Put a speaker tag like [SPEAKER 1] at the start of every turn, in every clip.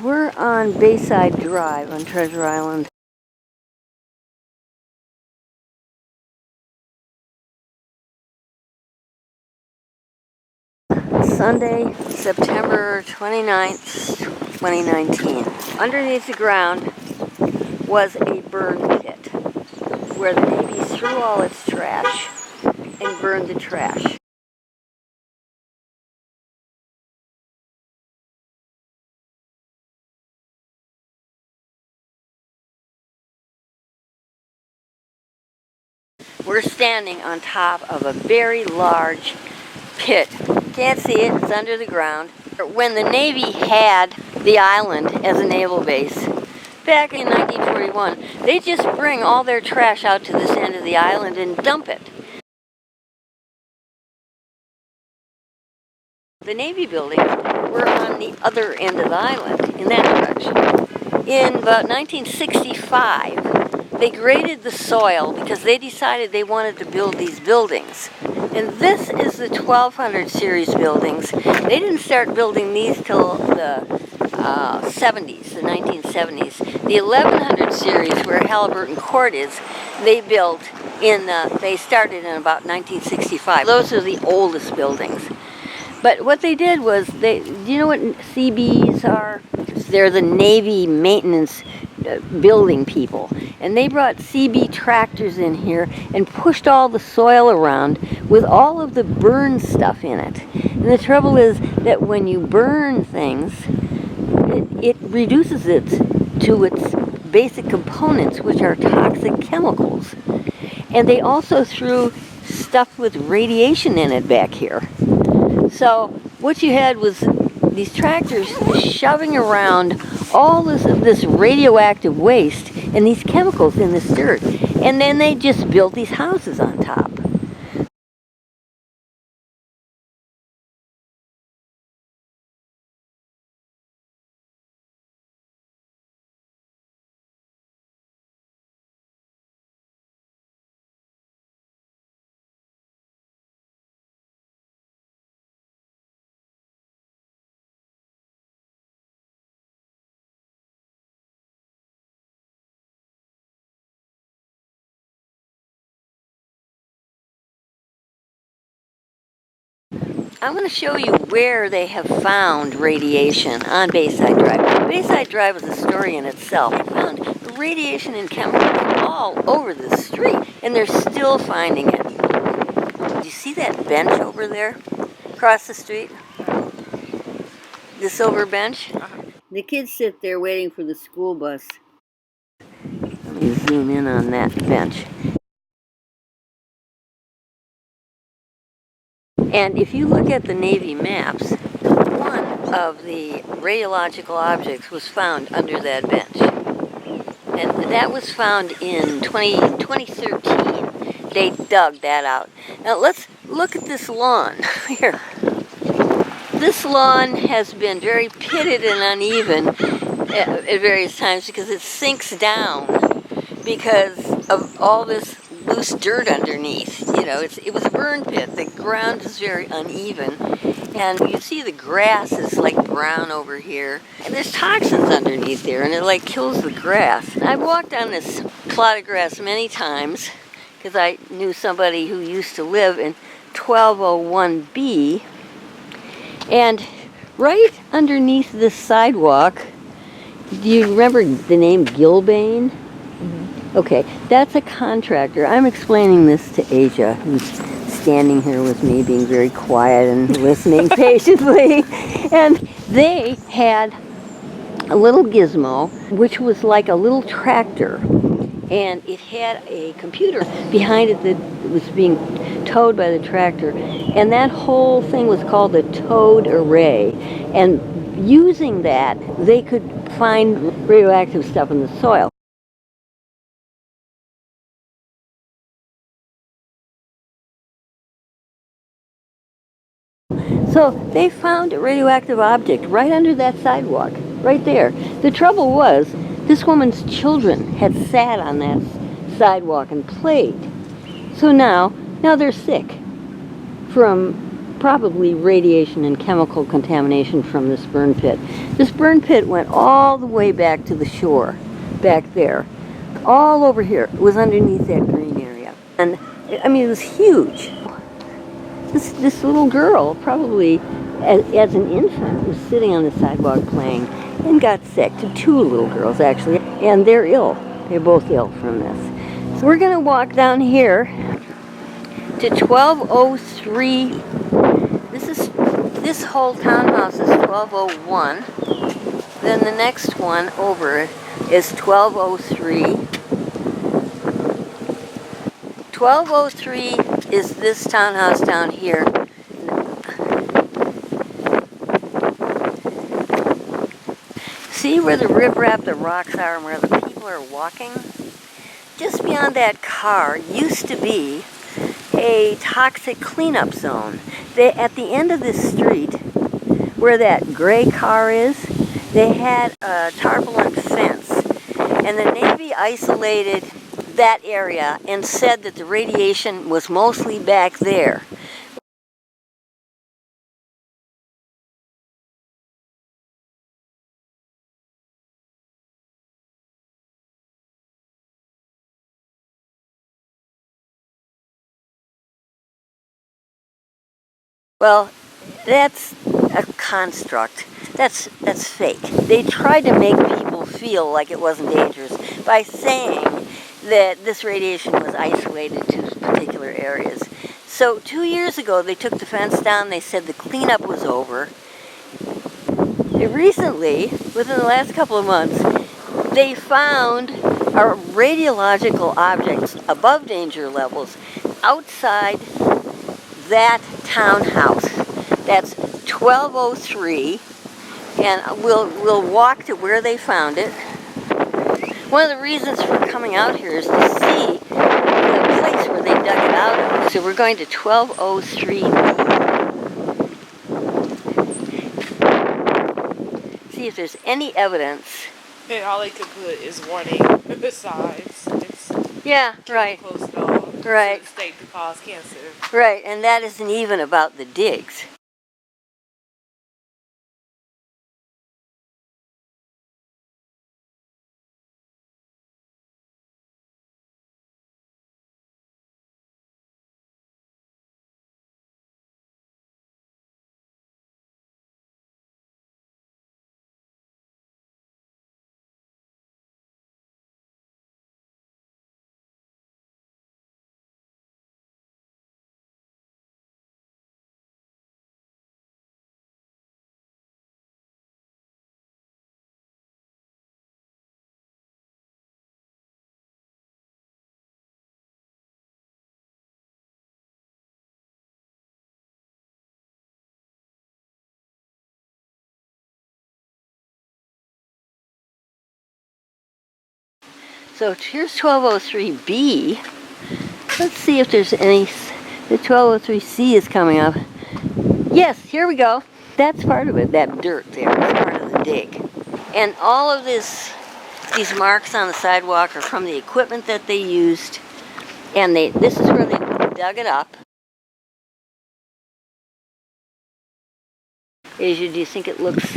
[SPEAKER 1] We're on Bayside Drive on Treasure Island. Sunday, September 29th, 2019. Underneath the ground was a burn pit where the Navy threw all its trash and burned the trash. We're standing on top of a very large pit. Can't see it, it's under the ground. When the Navy had the island as a naval base, back in 1941, they just bring all their trash out to this end of the island and dump it. The Navy buildings were on the other end of the island, in that direction. In about 1965, they graded the soil because they decided they wanted to build these buildings. And this is the 1200 series buildings. They didn't start building these till the 70s, the 1970s. The 1100 series, where Halliburton Court is, they started in about 1965. Those are the oldest buildings. But what they did was, do you know what CBs are? They're the Navy maintenance building people. And they brought CB tractors in here and pushed all the soil around with all of the burn stuff in it. And the trouble is that when you burn things, it reduces it to its basic components, which are toxic chemicals. And they also threw stuff with radiation in it back here. So what you had was these tractors shoving around all this radioactive waste and these chemicals in this dirt. And then they just built these houses on top. I'm going to show you where they have found radiation on Bayside Drive. Bayside Drive is a story in itself. They found radiation and chemicals all over the street, and they're still finding it. Do you see that bench over there across the street? The silver bench? The kids sit there waiting for the school bus. Let me zoom in on that bench. And if you look at the Navy maps, one of the radiological objects was found under that bench. And that was found in 2013. They dug that out. Now let's look at this lawn here. This lawn has been very pitted and uneven at various times because it sinks down because of all this loose dirt underneath. You know, it was a burn pit. The ground is very uneven, and you see the grass is like brown over here, and there's toxins underneath there, and it like kills the grass. I've walked on this plot of grass many times because I knew somebody who used to live in 1201B, and right underneath this sidewalk, do you remember the name Gilbane? Okay, that's a contractor. I'm explaining this to Asia, who's standing here with me, being very quiet and listening patiently. And they had a little gizmo, which was like a little tractor. And it had a computer behind it that was being towed by the tractor. And that whole thing was called the towed array. And using that, they could find radioactive stuff in the soil. So they found a radioactive object right under that sidewalk, right there. The trouble was, this woman's children had sat on that sidewalk and played. So now they're sick from probably radiation and chemical contamination from this burn pit. This burn pit went all the way back to the shore, back there. All over here. It was underneath that green area. And, I mean, it was huge. This little girl, probably as an infant, was sitting on the sidewalk playing and got sick. Two little girls, actually. And they're ill. They're both ill from this. So we're going to walk down here to 1203. This whole townhouse is 1201. Then the next one over is 1203. 1203 is this townhouse down here. See where the riprap, the rocks are, and where the people are walking? Just beyond that car used to be a toxic cleanup zone. At the end of this street, where that gray car is, they had a tarpaulin fence, and the Navy isolated that area and said that the radiation was mostly back there. Well, that's a construct. That's fake. They tried to make people feel like it wasn't dangerous by saying that this radiation was isolated to particular areas. So 2 years ago, they took the fence down. They said the cleanup was over. Recently, within the last couple of months, they found radiological objects above danger levels outside that townhouse. That's 1203, and we'll walk to where they found it. One of the reasons for coming out here is to see the place where they dug it out of. So we're going to 1203. See if there's any evidence.
[SPEAKER 2] And all they could put is warning signs.
[SPEAKER 1] Yeah, right.
[SPEAKER 2] Close dog.
[SPEAKER 1] Right.
[SPEAKER 2] State to cause cancer.
[SPEAKER 1] Right, and that isn't even about the digs. So here's 1203B. Let's see if there's any. The 1203C is coming up. Yes, here we go. That's part of it. That dirt there is part of the dig. And all of these marks on the sidewalk are from the equipment that they used. And this is where they dug it up. Asia, do you think it looks,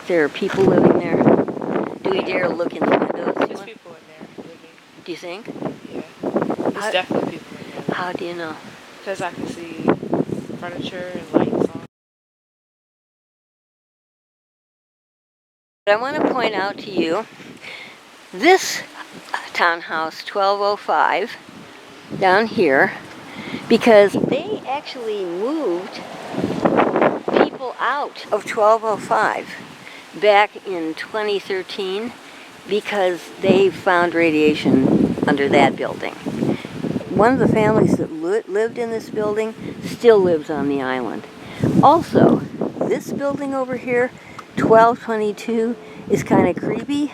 [SPEAKER 1] there are people living there? Do we dare look in the windows?
[SPEAKER 2] There's people in there living.
[SPEAKER 1] Do you think?
[SPEAKER 2] Yeah. There's definitely people in there.
[SPEAKER 1] How do you know?
[SPEAKER 2] Because I can see furniture and lights on.
[SPEAKER 1] I want to point out to you, this townhouse 1205 down here, because they actually moved people out of 1205 back in 2013 because they found radiation under that building. One of the families that lived in this building still lives on the island. Also, this building over here, 1222, is kind of creepy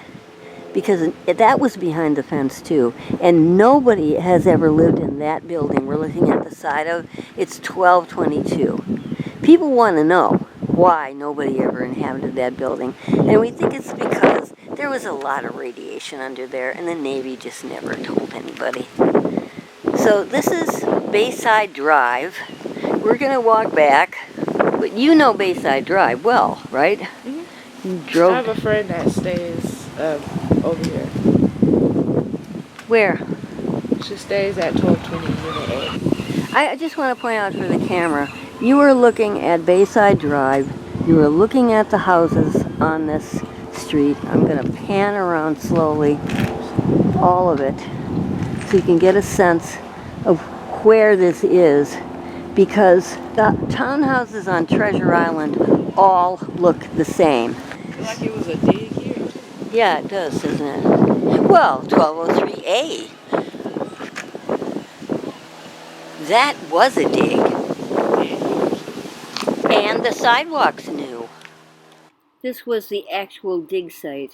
[SPEAKER 1] because that was behind the fence too, and nobody has ever lived in that building we're looking at the side of. It's 1222. People want to know why nobody ever inhabited that building, and we think it's because there was a lot of radiation under there and the Navy just never told anybody. So this is Bayside Drive. we're gonna walk back, but you know Bayside Drive well, right?
[SPEAKER 2] Mm-hmm.
[SPEAKER 1] You drove.
[SPEAKER 2] I have a friend that stays over here.
[SPEAKER 1] Where?
[SPEAKER 2] She stays at 1220 Unit A.
[SPEAKER 1] I just want to point out for the camera, you were looking at Bayside Drive. You were looking at the houses on this street. I'm going to pan around slowly, all of it, so you can get a sense of where this is, because the townhouses on Treasure Island all look the same.
[SPEAKER 2] I feel like it was a dig here.
[SPEAKER 1] Yeah, it does, doesn't it? Well, 1203A. That was a dig. And the sidewalk's new. This was the actual dig site.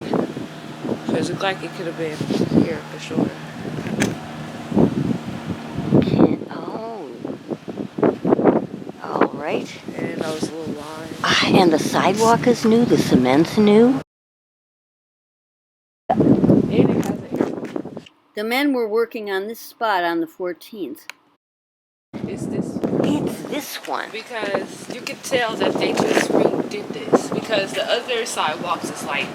[SPEAKER 2] So it looked like it could have been here for sure.
[SPEAKER 1] Oh. All right.
[SPEAKER 2] And those little lines.
[SPEAKER 1] And the sidewalk is new. The cement's new.
[SPEAKER 2] And it has an arrow.
[SPEAKER 1] The men were working on this spot on the 14th.
[SPEAKER 2] It's this.
[SPEAKER 1] It's this one.
[SPEAKER 2] Because you can tell that they just redid this. Because the other sidewalks is like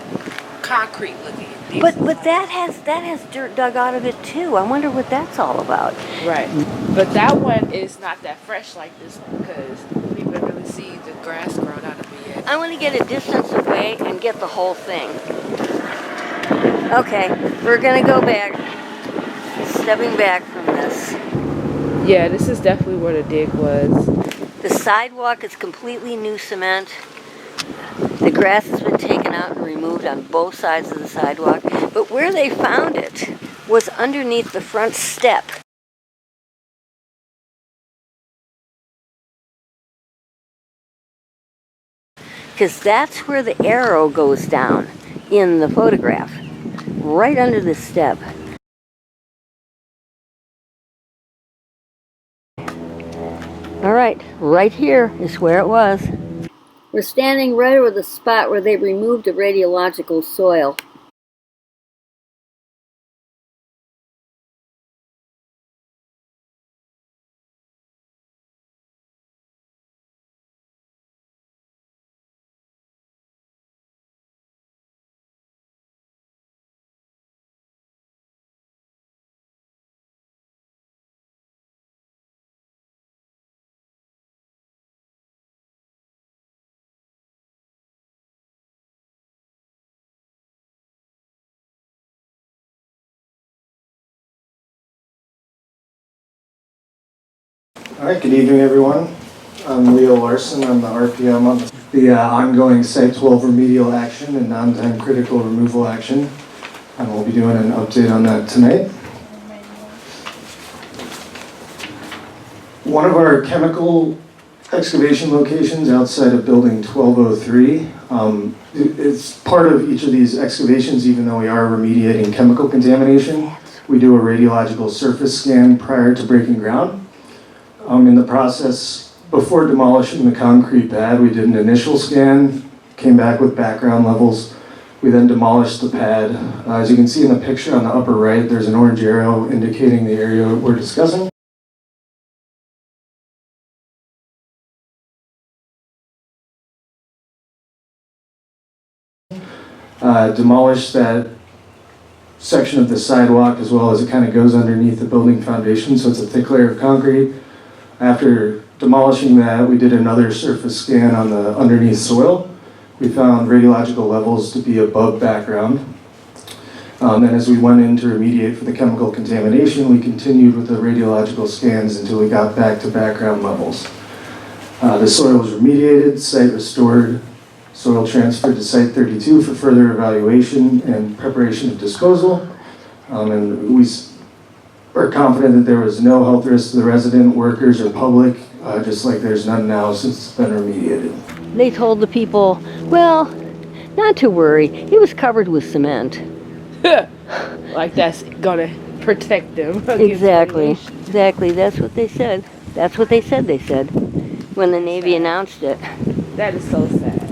[SPEAKER 2] concrete looking.
[SPEAKER 1] But that has dirt dug out of it too. I wonder what that's all about.
[SPEAKER 2] Right. But that one is not that fresh like this one because you don't even really see the grass growing out of it yet.
[SPEAKER 1] I want to get a distance away and get the whole thing. Okay, we're gonna go back. Stepping back from this.
[SPEAKER 2] Yeah, this is definitely where the dig was.
[SPEAKER 1] The sidewalk is completely new cement. The grass has been taken out and removed on both sides of the sidewalk. But where they found it was underneath the front step. Because that's where the arrow goes down in the photograph. Right under the step. All right here is where it was. We're standing right over the spot where they removed the radiological soil.
[SPEAKER 3] All right, good evening, everyone. I'm Leo Larson. I'm the RPM on the ongoing Site 12 remedial action and non-time critical removal action. And we'll be doing an update on that tonight. One of our chemical excavation locations outside of building 1203 is part of each of these excavations, even though we are remediating chemical contamination. We do a radiological surface scan prior to breaking ground. In the process, before demolishing the concrete pad, we did an initial scan, came back with background levels. We then demolished the pad. As you can see in the picture on the upper right, there's an orange arrow indicating the area we're discussing. Demolished that section of the sidewalk as well as it kind of goes underneath the building foundation, so it's a thick layer of concrete. After demolishing that, we did another surface scan on the underneath soil. We found radiological levels to be above background. And as we went in to remediate for the chemical contamination, we continued with the radiological scans until we got back to background levels. The soil was remediated, site restored, soil transferred to Site 32 for further evaluation and preparation of disposal. And we are confident that there was no health risk to the resident, workers, or public, just like there's none now since it's been remediated.
[SPEAKER 1] They told the people, well, not to worry, it was covered with cement.
[SPEAKER 2] Like that's gonna protect them.
[SPEAKER 1] Exactly, that's what they said. That's what they said when the Navy announced it.
[SPEAKER 2] That is so sad.